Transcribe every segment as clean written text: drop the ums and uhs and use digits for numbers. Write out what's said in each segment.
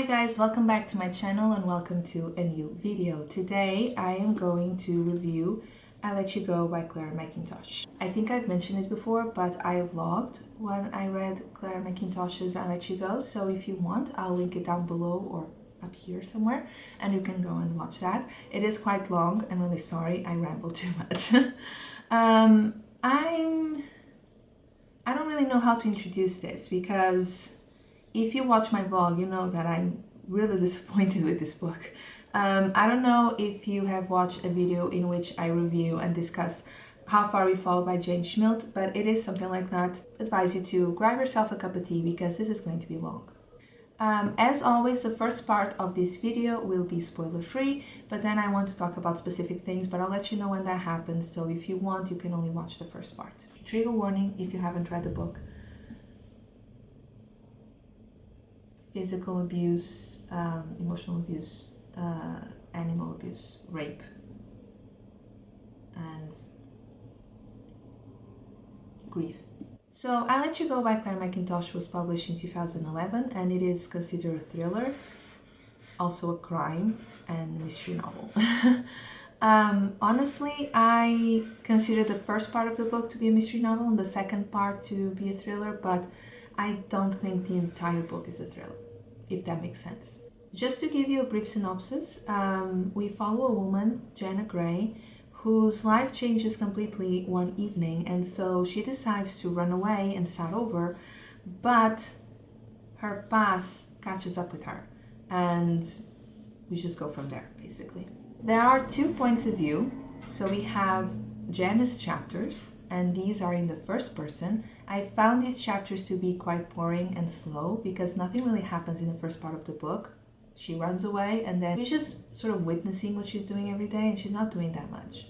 guys, welcome back to my channel and welcome to a new video. Today I am going to review I Let You Go by Clare Mackintosh. I think I've mentioned it before, but I vlogged when I read Clare Mackintosh's I Let You Go, so if you want I'll link it down below or up here somewhere and you can go and watch that. It is quite long. I'm really sorry I ramble too much. I don't really know how to introduce this because if you watch my vlog, you know that I'm really disappointed with this book. I don't know if you have watched a video in which I review and discuss How Far We Fall by Jane Schmidt, but it is something like that. I advise you to grab yourself a cup of tea because this is going to be long. As always, the first part of this video will be spoiler free, but then I want to talk about specific things, but I'll let you know when that happens, so if you want, you can only watch the first part. Trigger warning if you haven't read the book. Physical abuse, emotional abuse, animal abuse, rape, and grief. So I Let You Go by Clare Mackintosh was published in 2011 and it is considered a thriller, also a crime and a mystery novel. Honestly, I consider the first part of the book to be a mystery novel and the second part to be a thriller, but I don't think the entire book is a thriller, if that makes sense. Just to give you a brief synopsis, we follow a woman, Jenna Gray, whose life changes completely one evening, and so she decides to run away and start over, but her past catches up with her, and we just go from there, basically. There are 2 points of view, so we have Jenna's chapters, and these are in the first person. I found these chapters to be quite boring and slow because nothing really happens in the first part of the book. She runs away and then we're just sort of witnessing what she's doing every day, and she's not doing that much.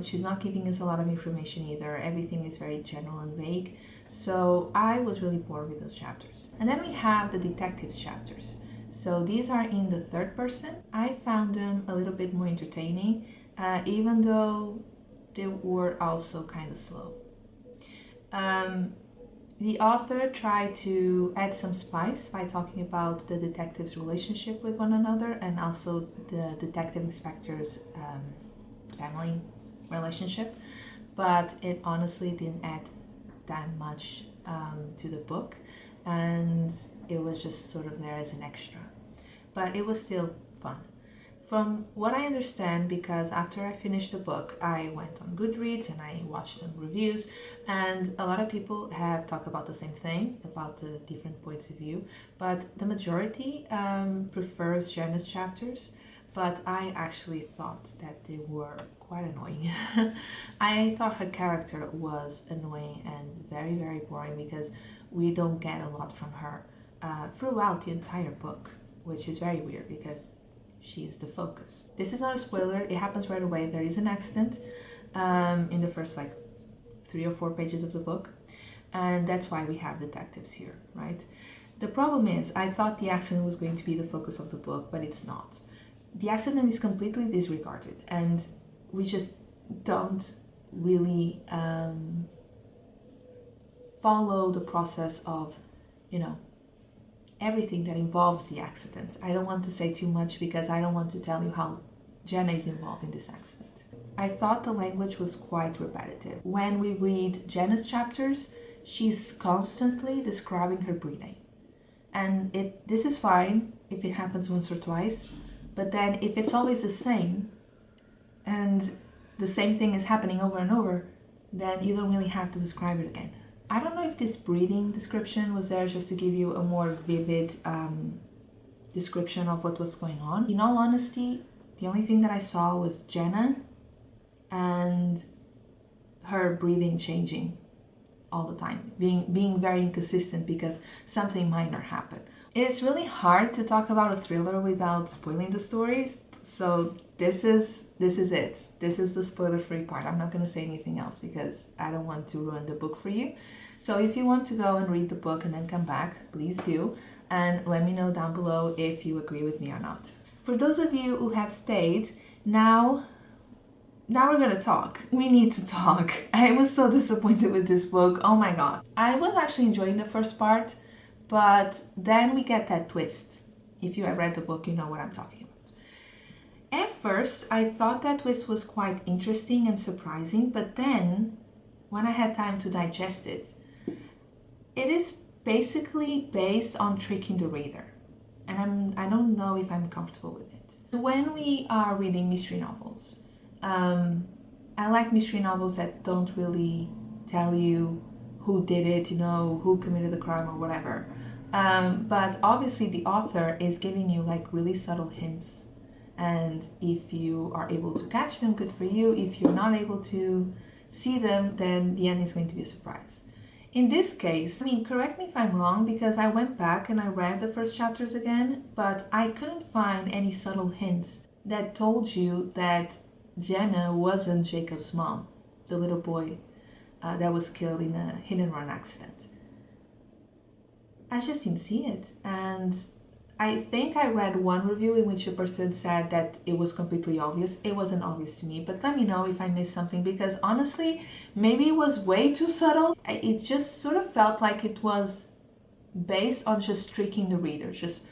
She's not giving us a lot of information either. Everything is very general and vague. So I was really bored with those chapters. And then we have the detectives chapters. So these are in the third person. I found them a little bit more entertaining, even though they were also kind of slow. The author tried to add some spice by talking about the detectives' relationship with one another and also the detective inspector's family relationship, but it honestly didn't add that much to the book, and it was just sort of there as an extra. But it was still fun. From what I understand, because after I finished the book, I went on Goodreads and I watched some reviews, and a lot of people have talked about the same thing, about the different points of view, but the majority prefers Jenna's chapters, but I actually thought that they were quite annoying. I thought her character was annoying and very, very boring because we don't get a lot from her throughout the entire book, which is very weird because she is the focus. This is not a spoiler, it happens right away. There is an accident in the first like 3 or 4 pages of the book, and that's why we have detectives here, right? The problem is, I thought the accident was going to be the focus of the book, but it's not. The accident is completely disregarded, and we just don't really follow the process of, you know, everything that involves the accident. I don't want to say too much because I don't want to tell you how Jenna is involved in this accident. I thought the language was quite repetitive. When we read Jenna's chapters, she's constantly describing her breathing. And this is fine if it happens once or twice, but then if it's always the same, and the same thing is happening over and over, then you don't really have to describe it again. I don't know if this breathing description was there just to give you a more vivid description of what was going on. In all honesty, the only thing that I saw was Jenna and her breathing changing all the time, being very inconsistent because something minor happened. It's really hard to talk about a thriller without spoiling the stories, so this is it. This is the spoiler-free part. I'm not going to say anything else because I don't want to ruin the book for you. So if you want to go and read the book and then come back, please do, and let me know down below if you agree with me or not. For those of you who have stayed, now we're gonna talk. We need to talk. I was so disappointed with this book. Oh my god. I was actually enjoying the first part, but then we get that twist. If you have read the book, you know what I'm talking about. At first, I thought that twist was quite interesting and surprising, but then, when I had time to digest it, it is basically based on tricking the reader. And I don't know if I'm comfortable with it. When we are reading mystery novels, I like mystery novels that don't really tell you who did it, you know, who committed the crime or whatever. But obviously the author is giving you like really subtle hints. And if you are able to catch them, good for you. If you're not able to see them, then the end is going to be a surprise. In this case, I mean, correct me if I'm wrong, because I went back and I read the first chapters again, but I couldn't find any subtle hints that told you that Jenna wasn't Jacob's mom, the little boy that was killed in a hit-and-run accident. I just didn't see it, and I think I read one review in which a person said that it was completely obvious. It wasn't obvious to me, but let me know if I missed something, because honestly, maybe it was way too subtle. It just sort of felt like it was based on just tricking the reader, just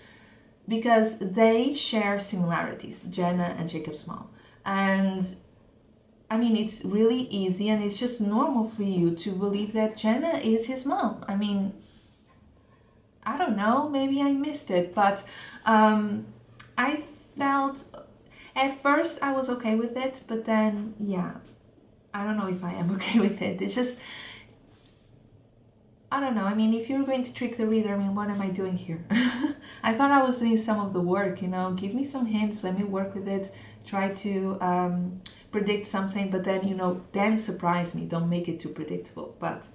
because they share similarities, Jenna and Jacob's mom. And I mean, it's really easy and it's just normal for you to believe that Jenna is his mom. I mean, I don't know, maybe I missed it, but I felt, at first I was okay with it, but then, yeah, I don't know if I am okay with it. It's just, I don't know. I mean, if you're going to trick the reader, I mean, what am I doing here? I thought I was doing some of the work, you know, give me some hints, let me work with it, try to predict something, but then, you know, then surprise me, don't make it too predictable. But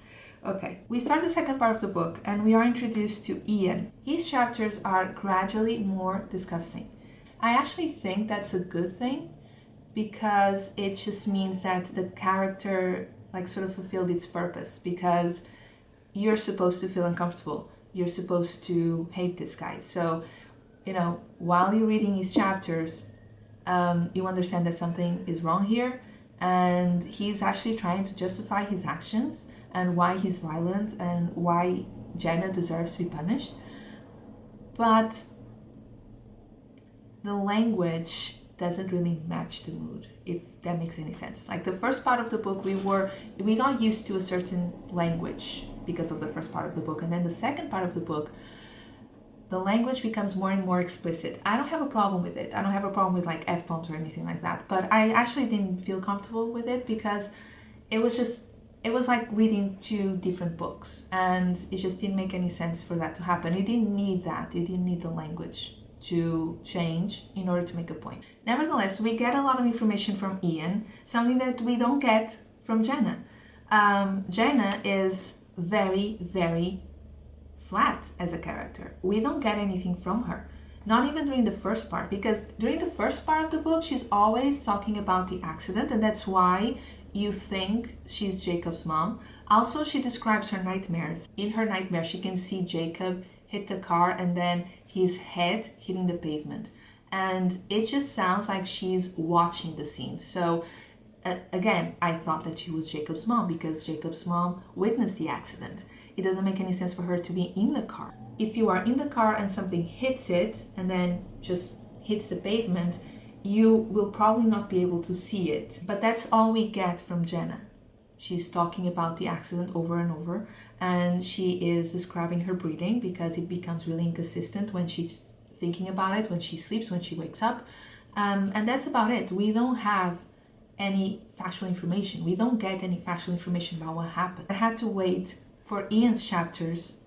okay, we start the second part of the book and we are introduced to Ian. His chapters are gradually more disgusting. I actually think that's a good thing, because it just means that the character like sort of fulfilled its purpose, because you're supposed to feel uncomfortable. You're supposed to hate this guy. So, you know, while you're reading his chapters, you understand that something is wrong here, and he's actually trying to justify his actions and why he's violent and why Jenna deserves to be punished. But the language doesn't really match the mood, if that makes any sense. Like the first part of the book, we got used to a certain language because of the first part of the book, and then the second part of the book, the language becomes more and more explicit. I don't have a problem with it. I don't have a problem with like F-bombs or anything like that, but I actually didn't feel comfortable with it because it was like reading two different books, and it just didn't make any sense for that to happen. It didn't need that. It didn't need the language to change in order to make a point. Nevertheless, we get a lot of information from Ian, something that we don't get from Jenna. Jenna is very, very flat as a character. We don't get anything from her, not even during the first part, because during the first part of the book, she's always talking about the accident, and that's why you think she's Jacob's mom. Also, she describes her nightmares. In her nightmare, she can see Jacob hit the car and then his head hitting the pavement. And it just sounds like she's watching the scene. So again, I thought that she was Jacob's mom because Jacob's mom witnessed the accident. It doesn't make any sense for her to be in the car. If you are in the car and something hits it and then just hits the pavement, you will probably not be able to see it. But that's all we get from Jenna. She's talking about the accident over and over, and she is describing her breathing because it becomes really inconsistent when she's thinking about it, when she sleeps, when she wakes up. And that's about it. We don't have any factual information. We don't get any factual information about what happened. I had to wait for Ian's chapters,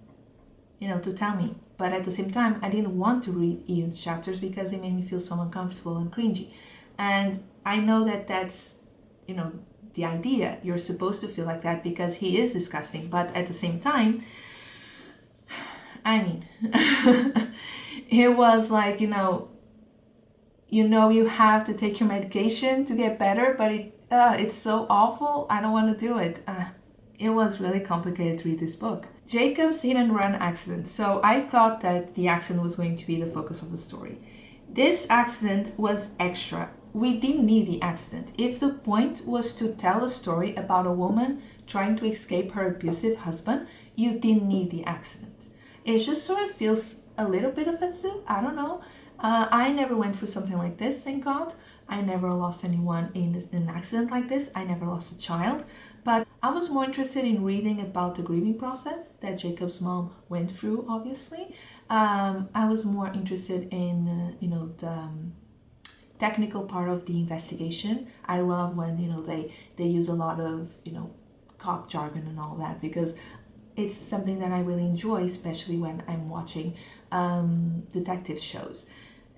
you know, to tell me. But at the same time, I didn't want to read Ian's chapters because it made me feel so uncomfortable and cringy. And I know that that's, you know, the idea. You're supposed to feel like that because he is disgusting. But at the same time, I mean, it was like, you know, you have to take your medication to get better, but it's so awful. I don't want to do it. It was really complicated to read this book. Jacob's hit and run accident. So I thought that the accident was going to be the focus of the story. This accident was extra. We didn't need the accident. If the point was to tell a story about a woman trying to escape her abusive husband, you didn't need the accident. It just sort of feels a little bit offensive. I don't know. I never went through something like this, thank God. I never lost anyone in an accident like this. I never lost a child. But I was more interested in reading about the grieving process that Jacob's mom went through, obviously. I was more interested in, the technical part of the investigation. I love when, they use a lot of, cop jargon and all that, because it's something that I really enjoy, especially when I'm watching detective shows.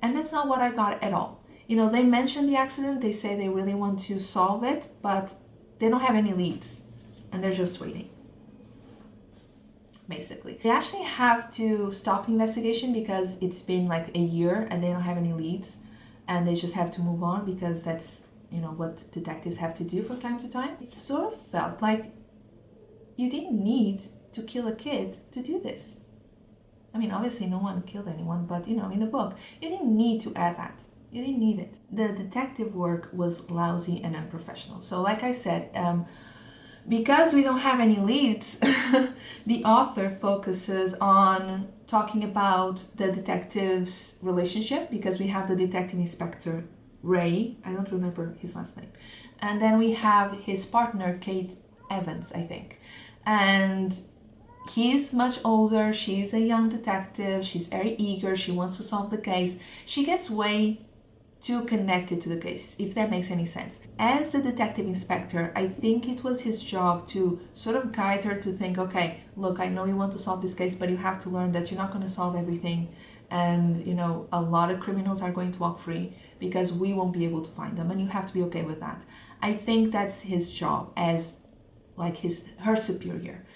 And that's not what I got at all. They mention the accident, they say they really want to solve it, but they don't have any leads, and they're just waiting, basically. They actually have to stop the investigation because it's been like a year and they don't have any leads, and they just have to move on because that's, what detectives have to do from time to time. It sort of felt like you didn't need to kill a kid to do this. I mean, obviously no one killed anyone, but in the book, you didn't need to add that. You didn't need it. The detective work was lousy and unprofessional. So like I said, because we don't have any leads, the author focuses on talking about the detective's relationship, because we have the detective inspector, Ray. I don't remember his last name. And then we have his partner, Kate Evans, I think. And he's much older. She's a young detective. She's very eager. She wants to solve the case. She gets way too connected to the case, if that makes any sense. As the detective inspector, I think it was his job to sort of guide her to think, okay, look, I know you want to solve this case, but you have to learn that you're not going to solve everything. And, a lot of criminals are going to walk free because we won't be able to find them. And you have to be okay with that. I think that's his job as like her superior.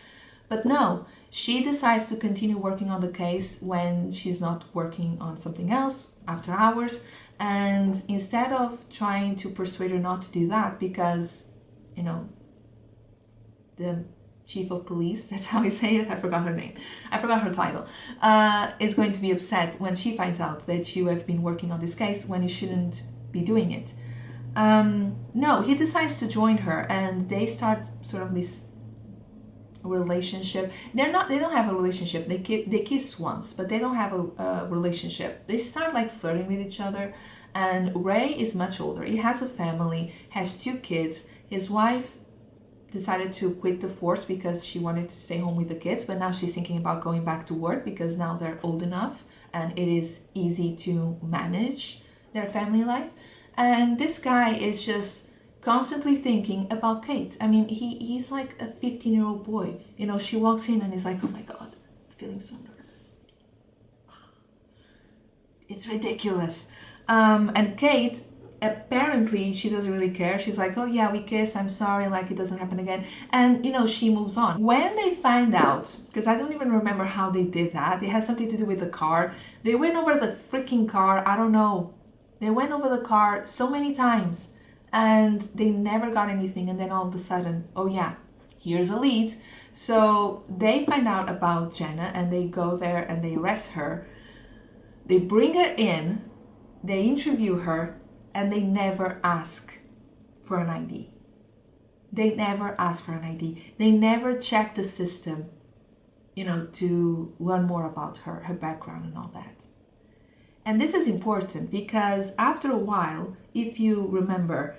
But no, she decides to continue working on the case when she's not working on something else after hours. And instead of trying to persuade her not to do that, because, the chief of police, that's how I say it, I forgot her name, I forgot her title, is going to be upset when she finds out that you have been working on this case when you shouldn't be doing it. No, he decides to join her, and they start sort of this relationship. They don't have a relationship. They kiss once, but they don't have a relationship. They start like flirting with each other. And Ray is much older. He has a family, has 2 kids. His wife decided to quit the force because she wanted to stay home with the kids, but now she's thinking about going back to work because now they're old enough and it is easy to manage their family life. And this guy is just constantly thinking about Kate. I mean, he's like a 15-year-old boy. She walks in and he's like, oh my God, I'm feeling so nervous. It's ridiculous. And Kate, apparently, she doesn't really care. She's like, oh yeah, we kissed, I'm sorry, like it doesn't happen again. And, she moves on. When they find out, because I don't even remember how they did that, it has something to do with the car. They went over the freaking car, I don't know. They went over the car so many times and they never got anything. And then all of a sudden, oh yeah, here's a lead. So they find out about Jenna and they go there and they arrest her. They bring her in, they interview her, and they never ask for an ID. They never ask for an ID. They never check the system, to learn more about her background and all that. And this is important because after a while, if you remember,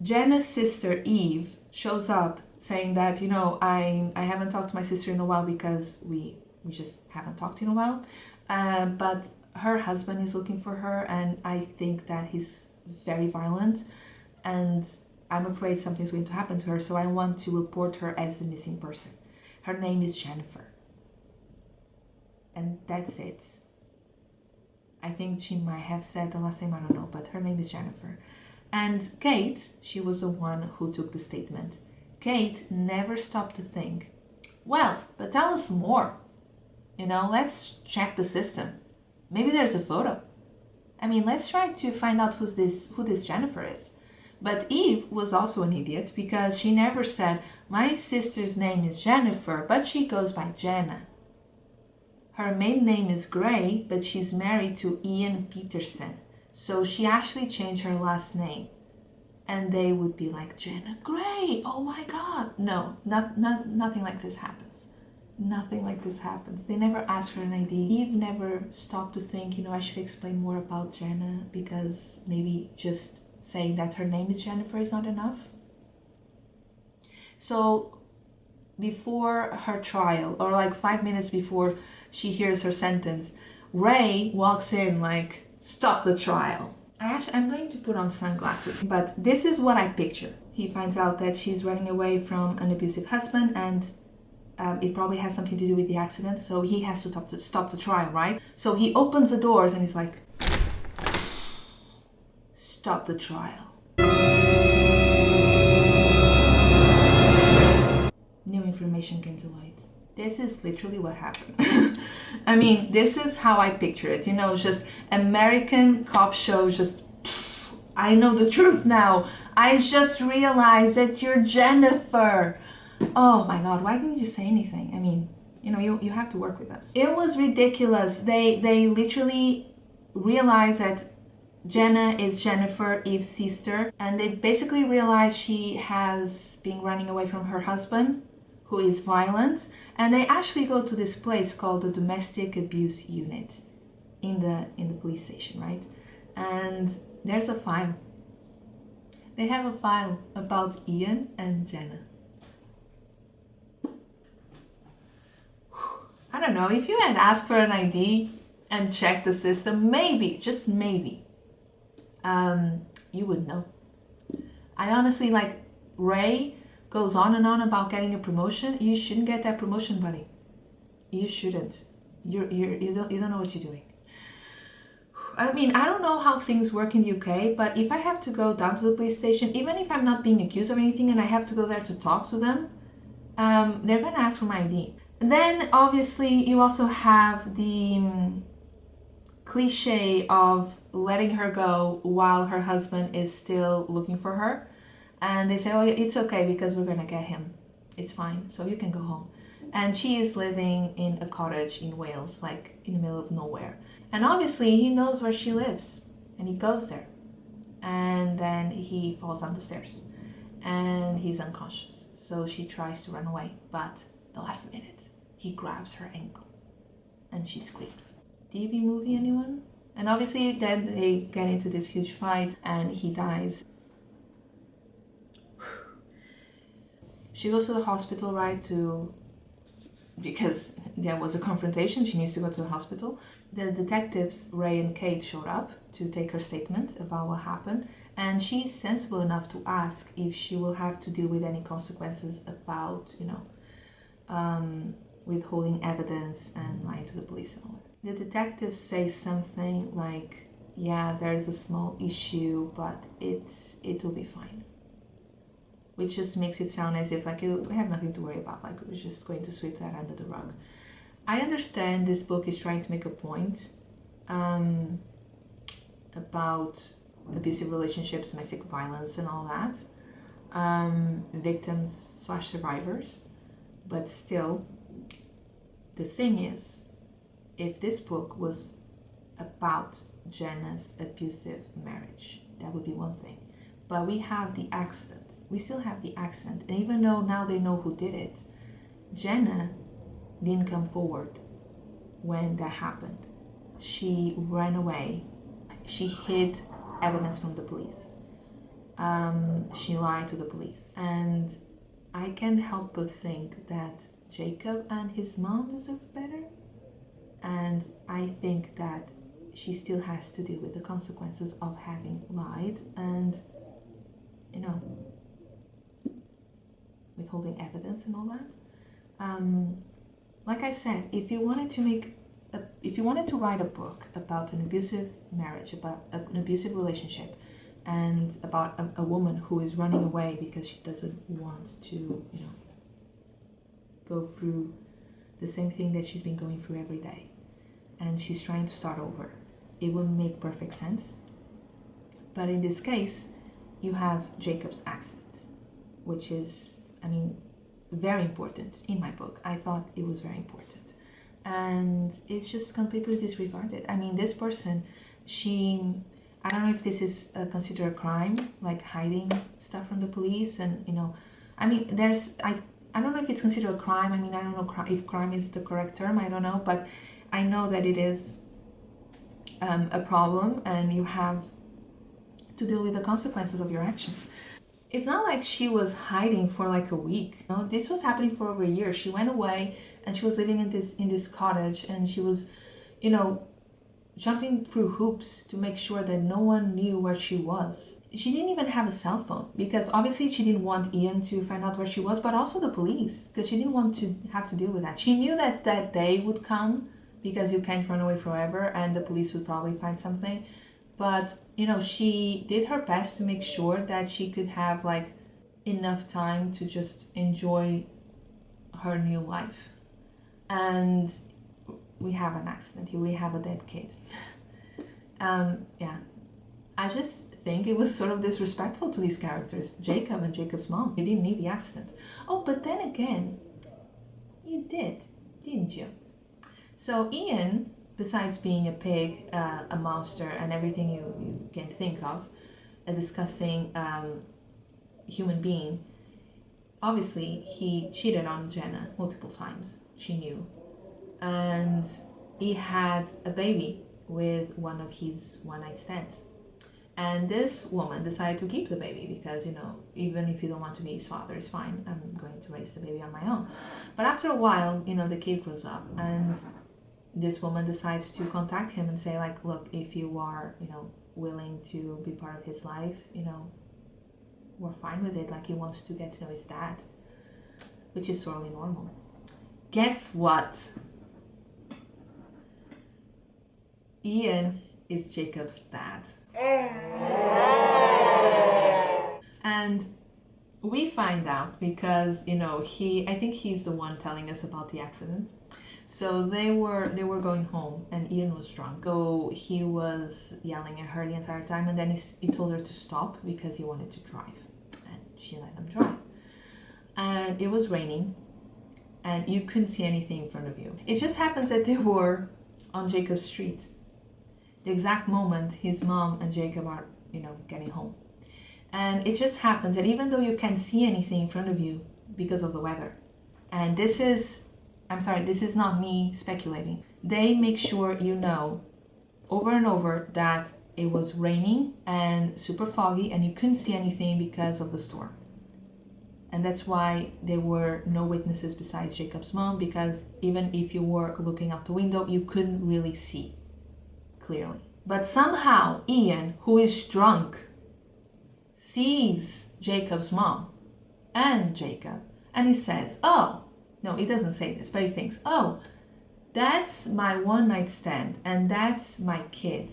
Jenna's sister Eve shows up saying that, I haven't talked to my sister in a while because we just haven't talked in a while. But her husband is looking for her, and I think that he's very violent, and I'm afraid something's going to happen to her, so I want to report her as a missing person. Her name is Jennifer. And that's it. I think she might have said the last name, I don't know, but her name is Jennifer. And Kate, she was the one who took the statement. Kate never stopped to think, well, but tell us more. Let's check the system. Maybe there's a photo. I mean, let's try to find out who this Jennifer is. But Eve was also an idiot because she never said, my sister's name is Jennifer, but she goes by Jenna. Her maiden name is Gray, but she's married to Ian Peterson. So she actually changed her last name. And they would be like, Jenna Gray, oh my God. No, nothing like this happens. Nothing like this happens. They never ask for an ID. Eve never stopped to think, I should explain more about Jenna, because maybe just saying that her name is Jennifer is not enough. So before her trial, or like 5 minutes before she hears her sentence, Ray walks in like, stop the trial. I'm going to put on sunglasses, but this is what I picture. He finds out that she's running away from an abusive husband, and it probably has something to do with the accident, so he has to stop the trial, right? So he opens the doors and he's like, stop the trial. New information came to light. This is literally what happened. I mean, this is how I picture it, just American cop show, just, I know the truth now. I just realized that you're Jennifer. Oh my God, why didn't you say anything? I mean, you have to work with us. It was ridiculous. They literally realized that Jenna is Jennifer, Eve's sister, and they basically realized she has been running away from her husband, who is violent, and they actually go to this place called the Domestic Abuse Unit in the police station, right? And there's a file. They have a file about Ian and Jenna. I don't know, if you had asked for an ID and checked the system, maybe, just maybe, you would know. I honestly, like, Ray goes on and on about getting a promotion. You shouldn't get that promotion, buddy. You shouldn't. You don't know what you're doing. I mean, I don't know how things work in the UK, but if I have to go down to the police station, even if I'm not being accused of anything and I have to go there to talk to them, they're gonna ask for my ID. And then obviously you also have the cliche of letting her go while her husband is still looking for her. And they say, oh, it's okay because we're gonna get him. It's fine, so you can go home. And she is living in a cottage in Wales, like in the middle of nowhere. And obviously he knows where she lives and he goes there. And then he falls down the stairs and he's unconscious. So she tries to run away, but the last minute he grabs her ankle and she screams. DB movie, anyone? And obviously then they get into this huge fight and he dies. She goes to the hospital, right, because there was a confrontation, she needs to go to the hospital. The detectives, Ray and Kate, showed up to take her statement about what happened, and she's sensible enough to ask if she will have to deal with any consequences about, withholding evidence and lying to the police and all that. The detectives say something like, yeah, there's a small issue, but it will be fine. Which just makes it sound as if like we have nothing to worry about, like we're just going to sweep that under the rug. I understand this book is trying to make a point about abusive relationships, domestic violence and all that, victims/survivors, but still, the thing is, if this book was about Jenna's abusive marriage, that would be one thing. But we have the accident. We still have the accident. And even though now they know who did it, Jenna didn't come forward when that happened. She ran away. She hid evidence from the police. She lied to the police. And I can't help but think that Jacob and his mom deserve better. And I think that she still has to deal with the consequences of having lied and withholding evidence and all that. Like I said, if you wanted to write a book about an abusive marriage, about an abusive relationship, and about a woman who is running away because she doesn't want to, go through the same thing that she's been going through every day, and she's trying to start over, it would make perfect sense. But in this case, you have Jacob's accident, which is, very important in my book. I thought it was very important. And it's just completely disregarded. This person, I don't know if this is considered a crime, like hiding stuff from the police. And, I don't know if it's considered a crime. I mean, I don't know if crime is the correct term. I don't know, but I know that it is a problem, and you have to deal with the consequences of your actions. It's not like she was hiding for like a week. No, this was happening for over a year. She went away and she was living in this cottage, and she was, you know, jumping through hoops to make sure that no one knew where she was. She didn't even have a cell phone because obviously she didn't want Ian to find out where she was, but also the police, because she didn't want to have to deal with that. She knew that that day would come because you can't run away forever and the police would probably find something. But, you know, she did her best to make sure that she could have like enough time to just enjoy her new life. And we have an accident here, we have a dead kid. Yeah, I just think it was sort of disrespectful to these characters, Jacob and Jacob's mom. You didn't need the accident. Oh, but then again, you did, didn't you? So Ian, besides being a pig, a monster, and everything you can think of, a disgusting human being, obviously he cheated on Jenna multiple times, she knew. And he had a baby with one of his one-night stands. And this woman decided to keep the baby because, you know, even if you don't want to be his father, it's fine. I'm going to raise the baby on my own. But after a while, you know, the kid grows up, and this woman decides to contact him and say, like, look, if you are, you know, willing to be part of his life, you know, we're fine with it. Like, he wants to get to know his dad, which is totally normal. Guess what? Ian is Jacob's dad. And we find out because, you know, I think he's the one telling us about the accident. So they were going home, and Ian was drunk. So he was yelling at her the entire time, and then he told her to stop because he wanted to drive, and she let him drive. And it was raining, and you couldn't see anything in front of you. It just happens that they were on Jacob's street, the exact moment his mom and Jacob are, you know, getting home. And it just happens that even though you can't see anything in front of you because of the weather, and this is not me speculating, they make sure you know over and over that it was raining and super foggy and you couldn't see anything because of the storm. And that's why there were no witnesses besides Jacob's mom, because even if you were looking out the window, you couldn't really see clearly. But somehow Ian, who is drunk, sees Jacob's mom and Jacob, and he says, oh, no, he doesn't say this, but he thinks, oh, that's my one-night stand, and that's my kid,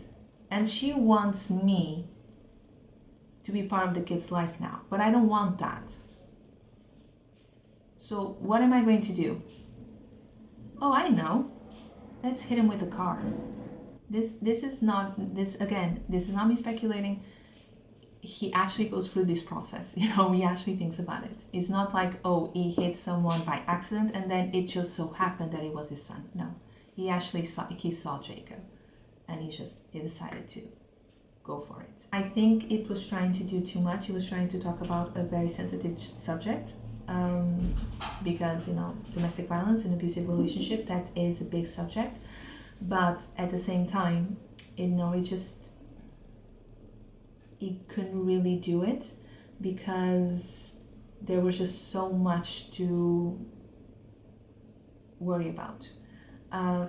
and she wants me to be part of the kid's life now, but I don't want that. So what am I going to do? Oh, I know. Let's hit him with a car. This is not me speculating. He actually goes through this process, you know, he actually thinks about it. It's not like, oh, he hit someone by accident and then it just so happened that it was his son. No, he actually saw Jacob, and he decided to go for it. I think it was trying to do too much. He was trying to talk about a very sensitive subject, because, you know, domestic violence and abusive relationship, that is a big subject. But at the same time, you know, he couldn't really do it because there was just so much to worry about.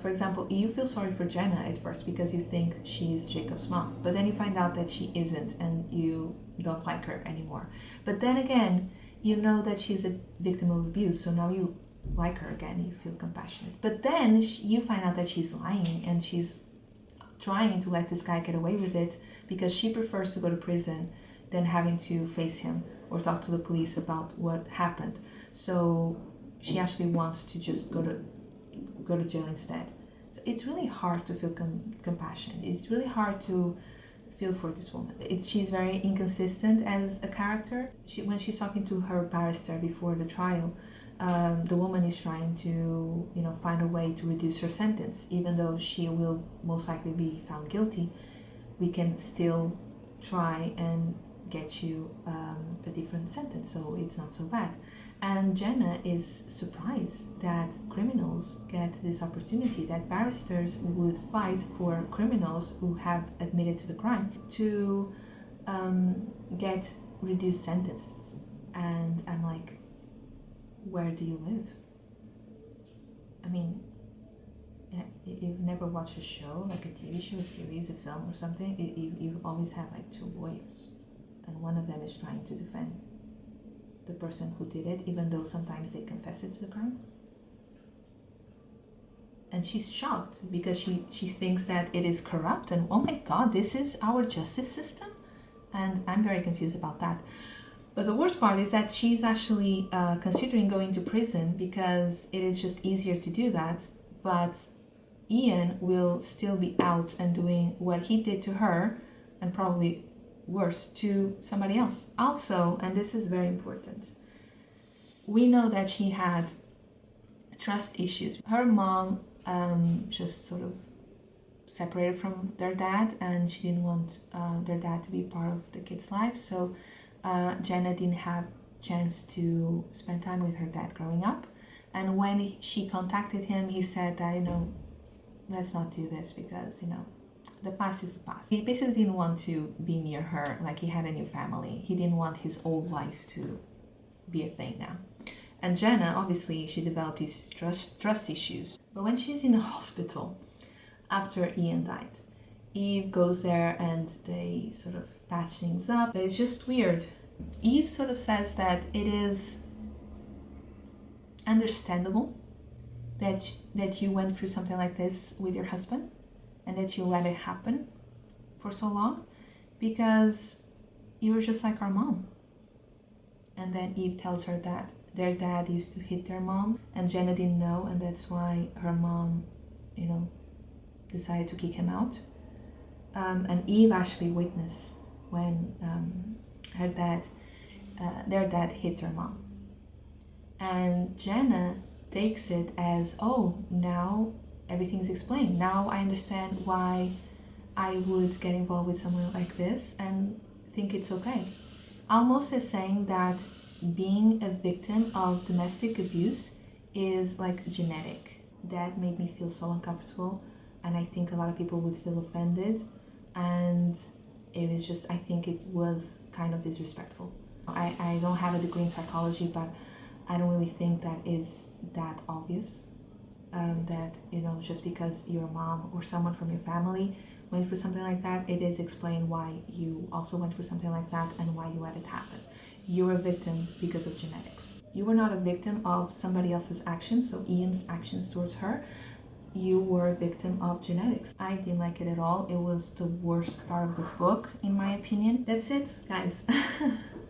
For example, you feel sorry for Jenna at first because you think she's Jacob's mom, but then you find out that she isn't and you don't like her anymore. But then again, you know that she's a victim of abuse, so now you like her again, you feel compassionate. But then you find out that she's lying and she's trying to let this guy get away with it because she prefers to go to prison than having to face him or talk to the police about what happened. So she actually wants to just go to jail instead. So it's really hard to feel compassion. It's really hard to feel for this woman. She's very inconsistent as a character. When she's talking to her barrister before the trial, the woman is trying to, you know, find a way to reduce her sentence. Even though she will most likely be found guilty, we can still try and get you a different sentence, so it's not so bad. And Jenna is surprised that criminals get this opportunity, that barristers would fight for criminals who have admitted to the crime to get reduced sentences. And I'm like, where do you live? I mean, yeah, you've never watched a show, like a TV show, a series, a film or something, you always have like two lawyers. And one of them is trying to defend the person who did it, even though sometimes they confess it to the crime. And she's shocked because she thinks that it is corrupt and oh my god, this is our justice system? And I'm very confused about that. But the worst part is that she's actually considering going to prison because it is just easier to do that, but Ian will still be out and doing what he did to her, and probably worse, to somebody else. Also, and this is very important, we know that she had trust issues. Her mom just sort of separated from their dad, and she didn't want their dad to be part of the kid's life, so Jenna didn't have chance to spend time with her dad growing up. And when she contacted him, he said that, you know, let's not do this because, you know, the past is the past. He basically didn't want to be near her, like he had a new family. He didn't want his old life to be a thing now. And Jenna, obviously, she developed these trust issues. But when she's in the hospital after Ian died, Eve goes there and they sort of patch things up. It's just weird. Eve sort of says that it is understandable that you went through something like this with your husband and that you let it happen for so long because you were just like our mom. And then Eve tells her that their dad used to hit their mom and Jenna didn't know, and that's why her mom, you know, decided to kick him out. And Eve actually witnessed when their dad hit her mom. And Jenna takes it as, oh, now everything's explained. Now I understand why I would get involved with someone like this and think it's okay. Almost as saying that being a victim of domestic abuse is like genetic. That made me feel so uncomfortable, and I think a lot of people would feel offended, and it was just, I think it was kind of disrespectful. I don't have a degree in psychology, but I don't really think that is that obvious, that, you know, just because your mom or someone from your family went through something like that, it is explained why you also went through something like that and why you let it happen. You're a victim because of genetics. You were not a victim of somebody else's actions, so Ian's actions towards her. You were a victim of genetics. I didn't like it at all. It was the worst part of the book, in my opinion. That's it, guys.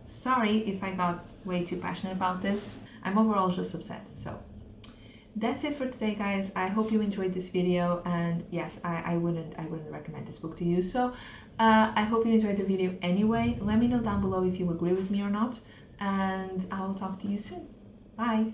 Sorry if I got way too passionate about this. I'm overall just upset. So that's it for today, guys. I hope you enjoyed this video, and yes, I wouldn't recommend this book to you. So I hope you enjoyed the video anyway. Let me know down below if you agree with me or not, and I'll talk to you soon. Bye.